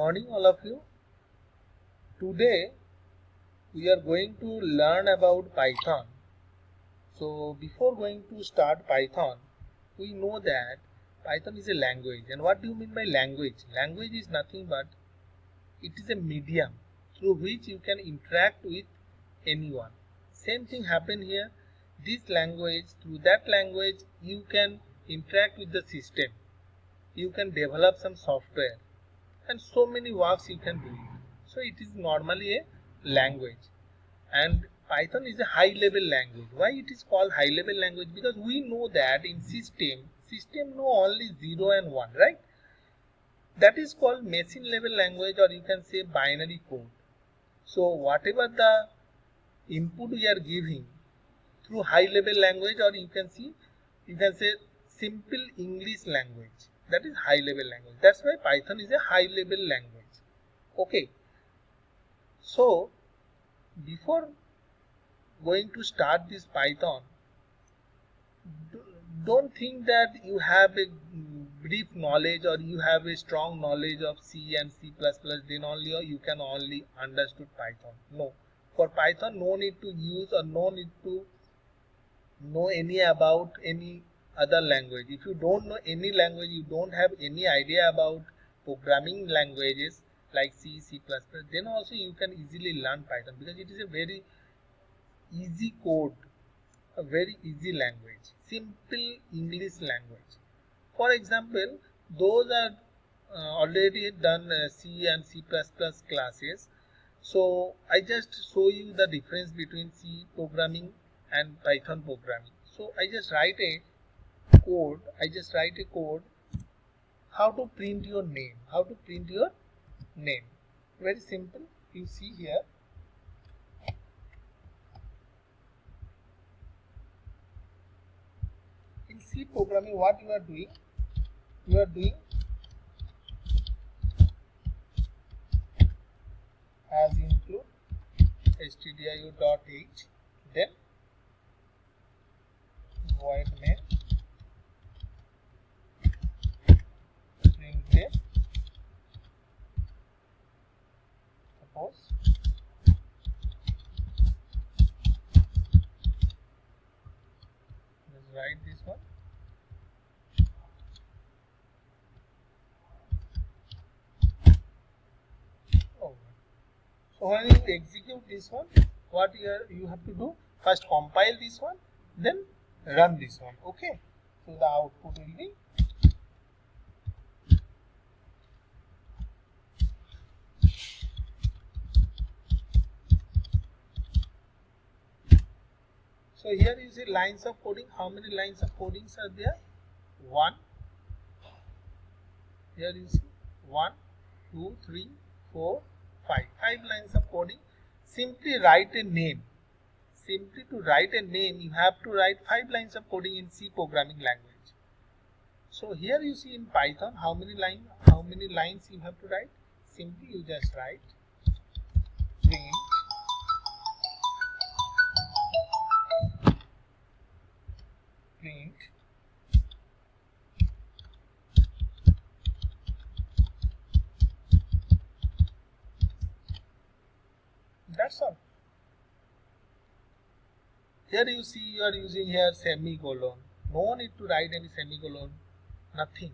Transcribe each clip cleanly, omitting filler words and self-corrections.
morning all of you. Today we are going to learn about Python. So before going to start Python, we know that Python is a language. And what do you mean by language? Language is nothing but it is a medium through which you can interact with anyone. Same thing happen here. This language, through that language you can interact with the system. You can develop some software and so many works you can do it. So it is normally a language, and Python is a high level language. Why it is called high level language? Because we know that in system know only 0 and 1, right? That is called machine level language, or you can say binary code. So whatever the input we are giving through high level language, or you can say simple English language, that is high level language. That's why Python is a high level language. Okay, so before going to start this Python, don't think that you have a brief knowledge or you have a strong knowledge of C and C++, then only you can only understood Python. No, for Python no need to use or no need to know any about any other language. If you don't know any language, you don't have any idea about programming languages like C, C++, then also you can easily learn Python, because it is a very easy code, a very easy language, simple English language. For example, those are already done C and C++ classes. So I just show you the difference between C programming and Python programming. So I just write a code. How to print your name. Very simple. You see here. In C programming, what you are doing? You are doing as include stdio.h, then void main printf. Suppose let's write this one. So when you execute this one, what you have to do? First compile this one, then run this one. Okay. So the output will be so here you see lines of coding. How many lines of codings are there? 1. Here you see 1, 2, 3, 4, 5. 5 lines of coding. Simply write a name. Simply to write a name, you have to write 5 lines of coding in C programming language. So here you see in Python how many lines you have to write. Simply you just write print that's all. Here you see you are using here semicolon. No need to write any semicolon. Nothing.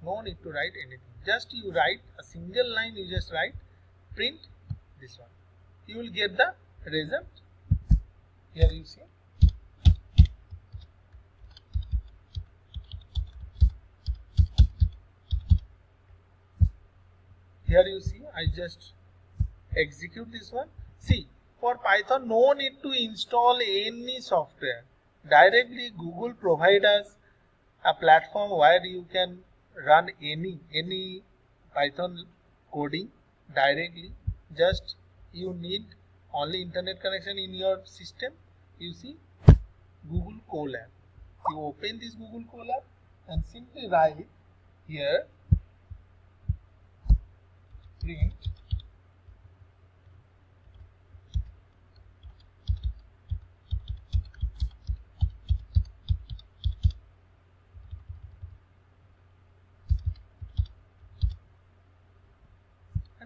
No need to write anything. Just you write a single line. You just write print this one. You will get the result. Here you see. Here you see. I just execute this one. See, for Python no need to install any software. Directly Google provides us a platform where you can run any Python coding directly. Just you need only internet connection in your system. You see Google Colab. You open this Google Colab and simply write here print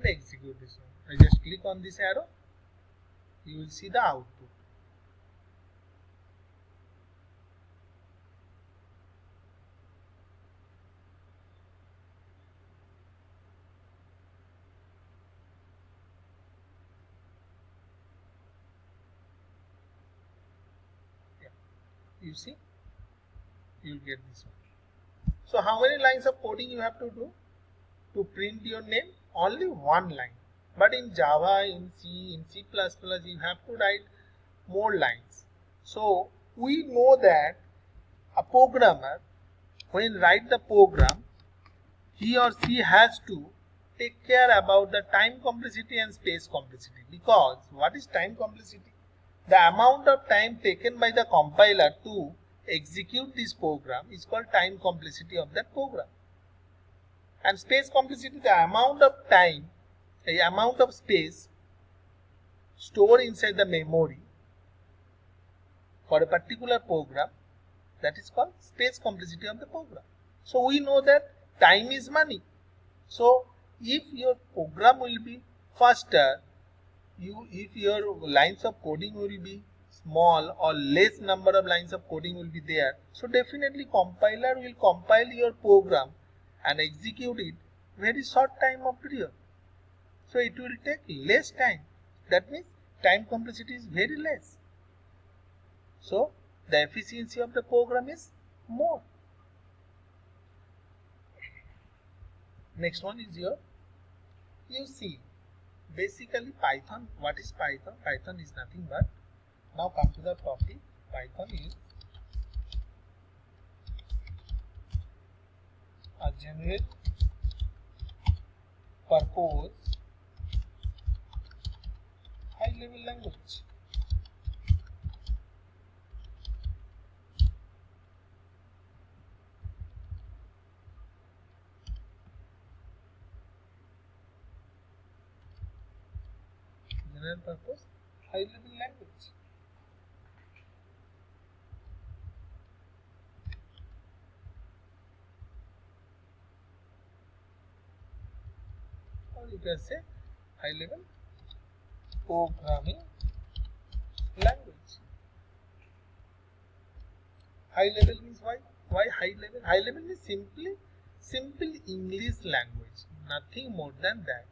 execute this one. I just click on this arrow, you will see the output. You see, you will get this one. So how many lines of coding you have to do to print your name? Only one line. But in Java, in C, in C++, you have to write more lines. So we know that a programmer, when write the program, he or she has to take care about the time complexity and space complexity. Because what is time complexity? The amount of time taken by the compiler to execute this program is called time complexity of that program. And space complexity, the amount of time, the amount of space stored inside the memory for a particular program, that is called space complexity of the program. So we know that time is money. So if your program will be faster, if your lines of coding will be small or less number of lines of coding will be there, so definitely compiler will compile your program and execute it very short time of period. So it will take less time. That means time complexity is very less. So the efficiency of the program is more. Next one is your UC. Basically Python, what is Python? Python is nothing but, now come to the topic, Python is a general purpose high level language. General purpose high level language. Or you can say high level programming language. High level means why? Why high level? High level is simple English language. Nothing more than that.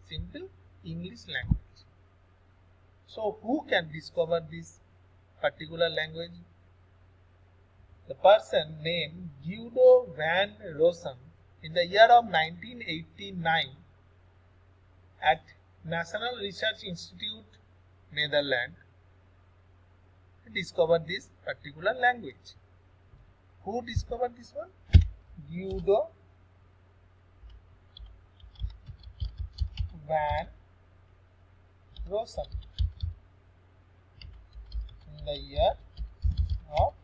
Simple English language. So who can discover this particular language? The person named Guido van Rossum in the year of 1989 at National Research Institute, Netherlands, discovered this particular language. Who discovered this one? Guido van Rossum in the year of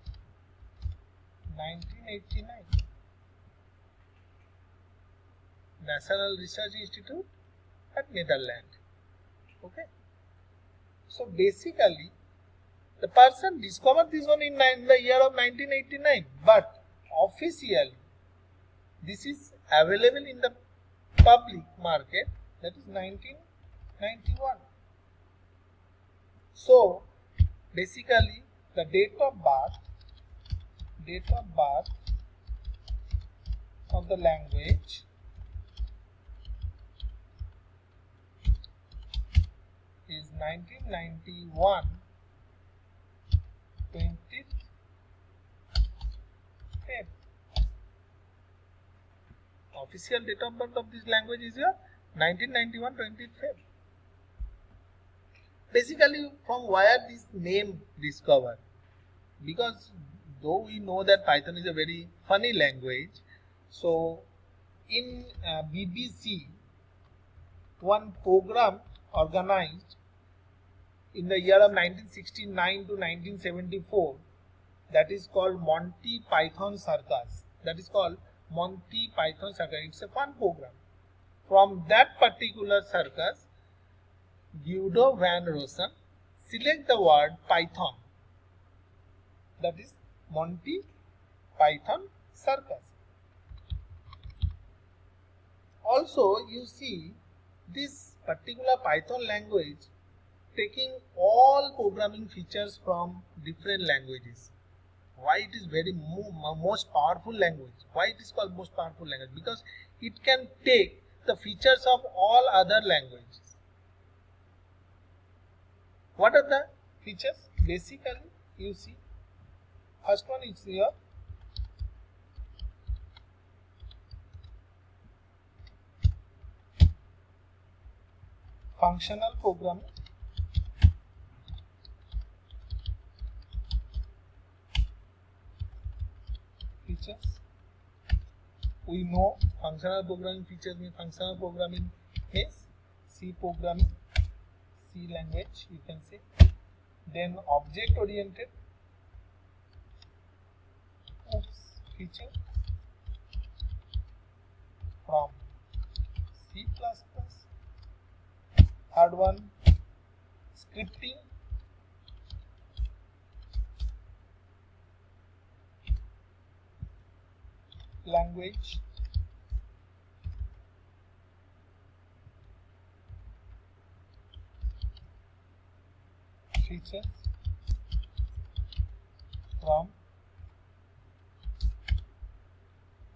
1989. National Research Institute at Netherlands. Okay. So basically, the person discovered this one in the year of 1989, but officially this is available in the public market, that is 1991. So basically the date of birth of the language is 1991 20th Feb. Official date of birth of this language is your 1991 20th Feb. Basically, from where this name discovered? Because though we know that Python is a very funny language, so in BBC, one program organized in the year of 1969 to 1974, that is called Monty Python Circus. That is called Monty Python Circus. It's a fun program. From that particular circus, Guido van Rossum select the word Python. That is Monty Python Circus. Also, you see this particular Python language taking all programming features from different languages. Why it is very most powerful language? Why it is called most powerful language? Because it can take the features of all other languages. What are the features? Basically, you see, first one is here functional programming. Features. We know functional programming features mean functional programming is C programming, C language you can say. Then object oriented feature from C++. Third one, scripting. Language. Features from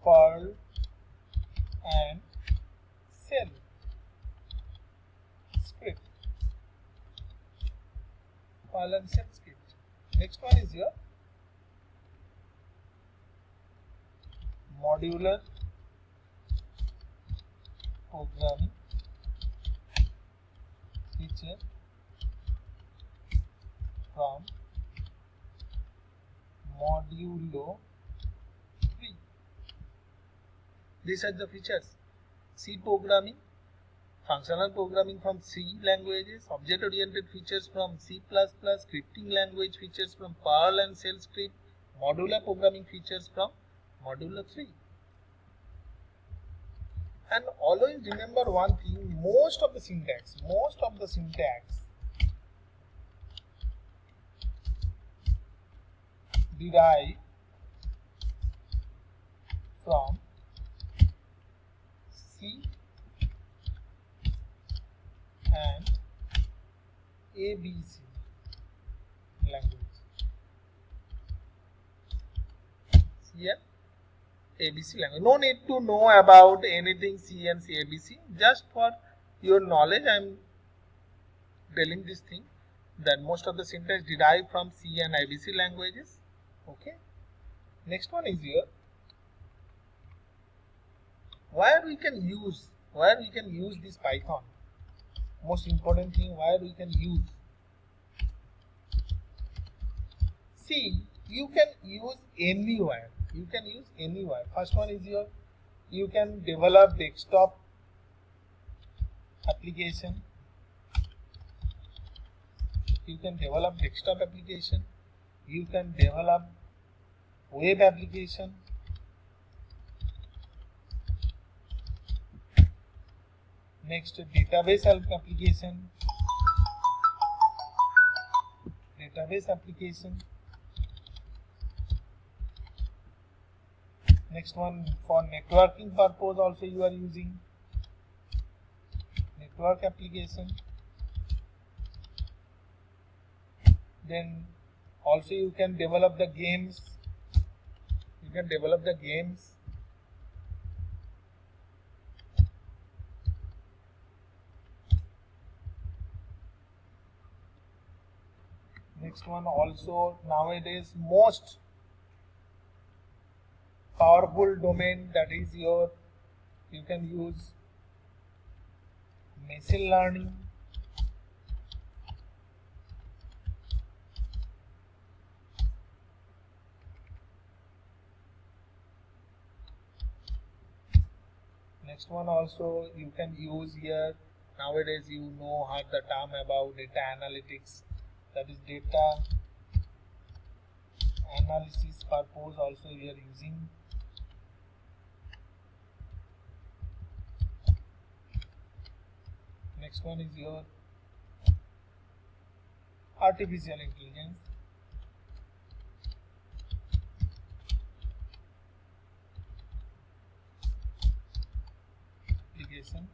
Perl and Shell script. Perl and Shell script. Next one is here modular programming feature from Modulo 3. These are the features: C programming, functional programming from C languages, object-oriented features from C++, scripting language features from Perl and Shell script, modular programming features from Modulo 3. And always remember one thing: most of the syntax derive from C and ABC language. C and ABC language. No need to know about anything C and ABC. Just for your knowledge, I am telling this thing that most of the syntax derive from C and ABC languages. Okay. Next one is here where we can use this Python. Most important thing, where we can use. See, you can use anywhere. First one is here, you can develop desktop application. You can develop web application. Next, database application. Next one, for networking purpose also you are using network application. Then also you can develop the games. Next one, also nowadays most powerful domain, that is you can use machine learning. Next one also you can use here, nowadays you know how the term about data analytics, that is data analysis purpose also we are using. Next one is your artificial intelligence. Application.